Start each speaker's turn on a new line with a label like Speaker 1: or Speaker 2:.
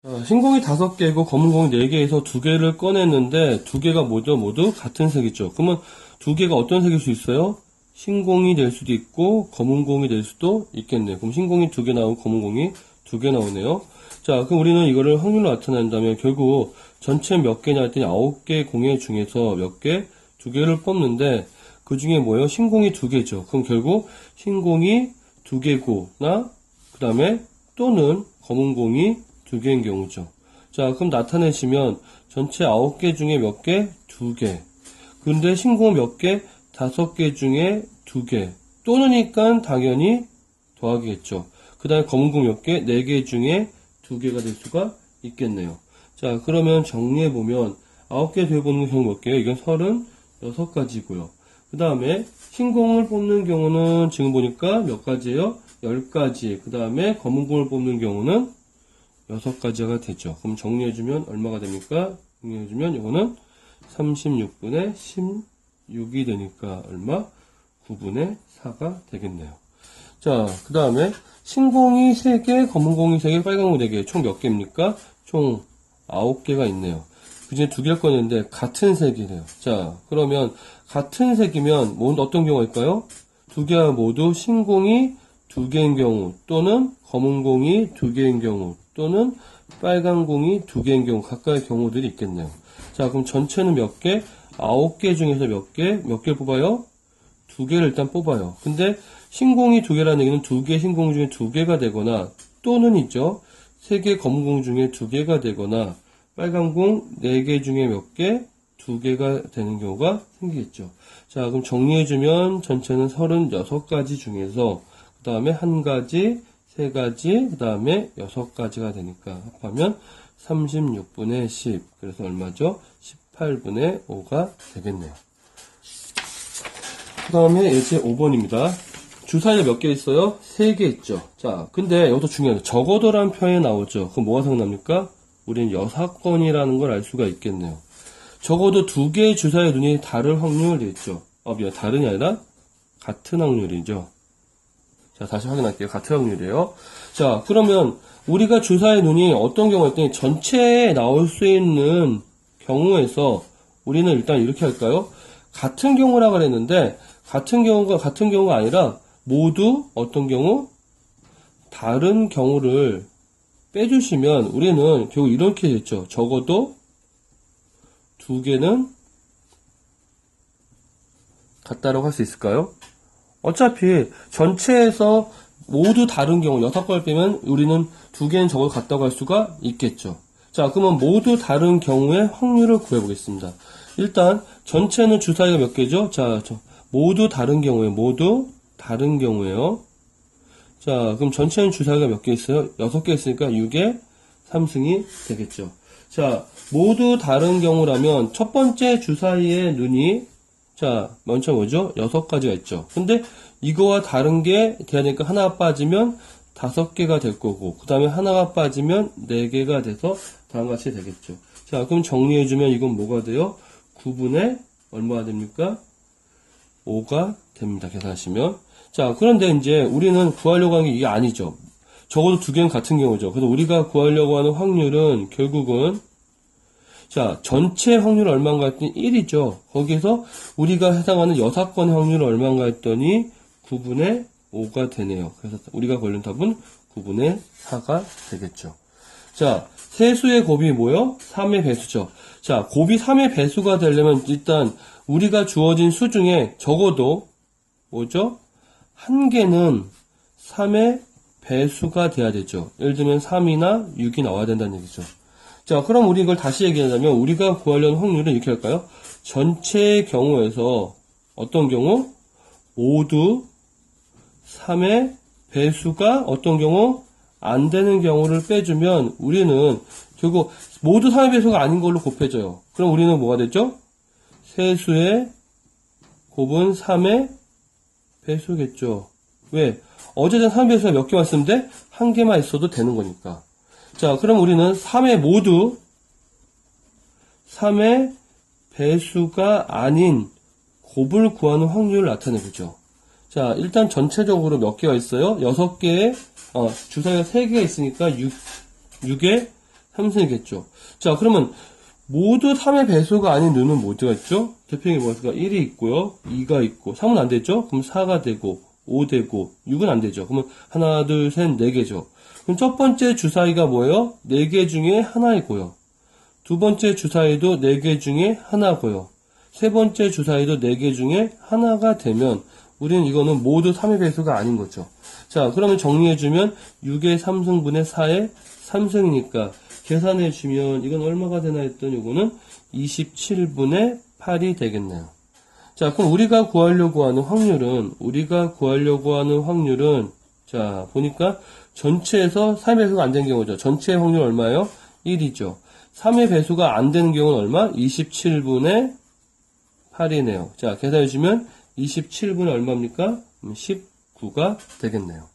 Speaker 1: 흰공이 5개고 검은공이 4개에서 2개를 꺼냈는데 2개가 모두 같은 색이죠. 그러면 2개가 어떤 색일 수 있어요? 흰공이 될 수도 있고 검은공이 될 수도 있겠네요. 그럼 흰공이 2개 나오고 검은공이 2개 나오네요. 자, 그럼 우리는 이거를 확률로 나타낸다면 결국 전체 몇 개냐 했더니 9개 공예 중에서 몇 개? 2개를 뽑는데 그 중에 뭐예요? 흰공이 2개죠. 그럼 결국 흰공이 2개고나 그 다음에 또는 검은공이 2개인 경우죠. 자, 그럼 나타내시면 전체 9개 중에 몇 개? 2개. 근데 흰공 몇 개? 5개 중에 2개. 또는니까 당연히 더하기겠죠. 그 다음에 검은공 몇 개? 4개 중에 2개가 될 수가 있겠네요. 자, 그러면 정리해보면 9개 되어보는 경우 몇 개예요? 이건 36가지고요. 그 다음에 흰공을 뽑는 경우는 지금 보니까 몇 가지예요? 10가지. 그 다음에 검은공을 뽑는 경우는 6가지가 되죠. 그럼 정리해주면 얼마가 됩니까? 정리해주면 이거는 36분의 16이 되니까 얼마? 9분의 4가 되겠네요. 자, 그 다음에 흰공이 3개, 검은공이 3개, 빨간공 4개. 총 몇 개입니까? 총 9개가 있네요. 그 중에 2개를 꺼냈는데 같은 색이래요. 자, 그러면 같은 색이면 어떤 경우일까요? 2개가 모두 흰공이 2개인 경우 또는 검은공이 2개인 경우 또는 빨간 공이 2개인 경우 각각의 경우들이 있겠네요. 자, 그럼 전체는 몇 개? 9개 중에서 몇 개를 뽑아요? 2개를 일단 뽑아요. 근데 흰공이 2개라는 얘기는 2개 흰공 중에 2개가 되거나 또는 있죠. 3개 검은 공 중에 2개가 되거나 빨간 공 4개 중에 몇 개? 2개가 되는 경우가 생기겠죠. 자, 그럼 정리해주면 전체는 36가지 중에서 그 다음에 1가지, 3가지, 그 다음에 6가지가 되니까 합하면 36분의 10. 그래서 얼마죠? 18분의 5가 되겠네요. 그 다음에 예제 5번입니다. 주사위가 몇 개 있어요? 3개 있죠. 자, 근데 여기서 중요한 적어도란 표현이 나오죠. 그럼 뭐가 생각납니까? 우리는 여사건이라는 걸 알 수가 있겠네요. 적어도 2개의 주사위의 눈이 다를 확률이 있죠. 다른이 아니라 같은 확률이죠. 자, 다시 확인할게요. 같은 확률이에요. 자, 그러면 우리가 주사의 눈이 어떤 경우였더니 전체에 나올 수 있는 경우에서 우리는 일단 이렇게 할까요? 같은 경우라 그랬는데 같은 경우가 아니라 모두 어떤 경우? 다른 경우를 빼주시면 우리는 결국 이렇게 됐죠. 적어도 2개는 같다라고 할 수 있을까요? 어차피 전체에서 모두 다른 경우 6걸 빼면 우리는 2개는 적어도 같다고 할 수가 있겠죠. 자, 그러면 모두 다른 경우의 확률을 구해보겠습니다. 일단 전체는 주사위가 몇 개죠? 자, 모두 다른 경우에요. 자, 그럼 전체는 주사위가 몇 개 있어요? 6개 있으니까 6의 3승이 되겠죠. 자, 모두 다른 경우라면 첫 번째 주사위의 눈이 자, 먼저 뭐죠? 6가지가 있죠. 근데 이거와 다른 게 돼야 되니까 하나 빠지면 5개가 될 거고, 그 다음에 하나가 빠지면 4개가 돼서 다음과 같이 되겠죠. 자, 그럼 정리해주면 이건 뭐가 돼요? 9분의 얼마가 됩니까? 5가 됩니다. 계산하시면. 자, 그런데 이제 우리는 구하려고 하는 게 이게 아니죠. 적어도 2개는 같은 경우죠. 그래서 우리가 구하려고 하는 확률은 결국은 자, 전체 확률 얼마인가 했더니 1이죠. 거기서 우리가 해당하는 6건의 확률은 얼마인가 했더니 9분의 5가 되네요. 그래서 우리가 걸린 답은 9분의 4가 되겠죠. 자, 세수의 곱이 뭐요? 3의 배수죠. 자, 곱이 3의 배수가 되려면 일단 우리가 주어진 수 중에 적어도 뭐죠? 한 개는 3의 배수가 돼야 되죠. 예를 들면 3이나 6이 나와야 된다는 얘기죠. 자, 그럼 우리 이걸 다시 얘기하자면 우리가 구하려는 확률은 이렇게 할까요? 전체의 경우에서 어떤 경우? 모두 3의 배수가 어떤 경우? 안 되는 경우를 빼주면 우리는 결국 모두 3의 배수가 아닌 걸로 곱해져요. 그럼 우리는 뭐가 됐죠? 세수의 곱은 3의 배수겠죠. 왜? 어제는 3의 배수가 몇 개만 쓰면 돼? 한 개만 있어도 되는 거니까. 자, 그럼 우리는 3의 모두 3의 배수가 아닌 곱을 구하는 확률을 나타내보죠. 자, 일단 전체적으로 몇 개가 있어요? 6개의, 주사위가 3개가 있으니까 6의 3승이겠죠. 자, 그러면 모두 3의 배수가 아닌 누는 뭐가 있죠? 대표형이 뭐가 1이 있고요. 2가 있고 3은 안 되죠? 그럼 4가 되고 5 되고 6은 안 되죠. 그러면 하나, 둘, 셋, 4개죠. 그럼 첫 번째 주사위가 뭐예요? 4개 중에 하나이고요. 두 번째 주사위도 4개 중에 하나고요. 세 번째 주사위도 4개 중에 하나가 되면 우리는 이거는 모두 3의 배수가 아닌 거죠. 자, 그러면 정리해주면 6의 3승분의 4의 3승이니까 계산해주면 이건 얼마가 되나 했더니 이거는 27분의 8이 되겠네요. 자, 그럼 우리가 구하려고 하는 확률은 자, 보니까 전체에서 3의 배수가 안 된 경우죠. 전체의 확률 얼마예요? 1이죠. 3의 배수가 안 되는 경우는 얼마? 27분의 8이네요. 자, 계산해주면 27분의 얼마입니까? 19가 되겠네요.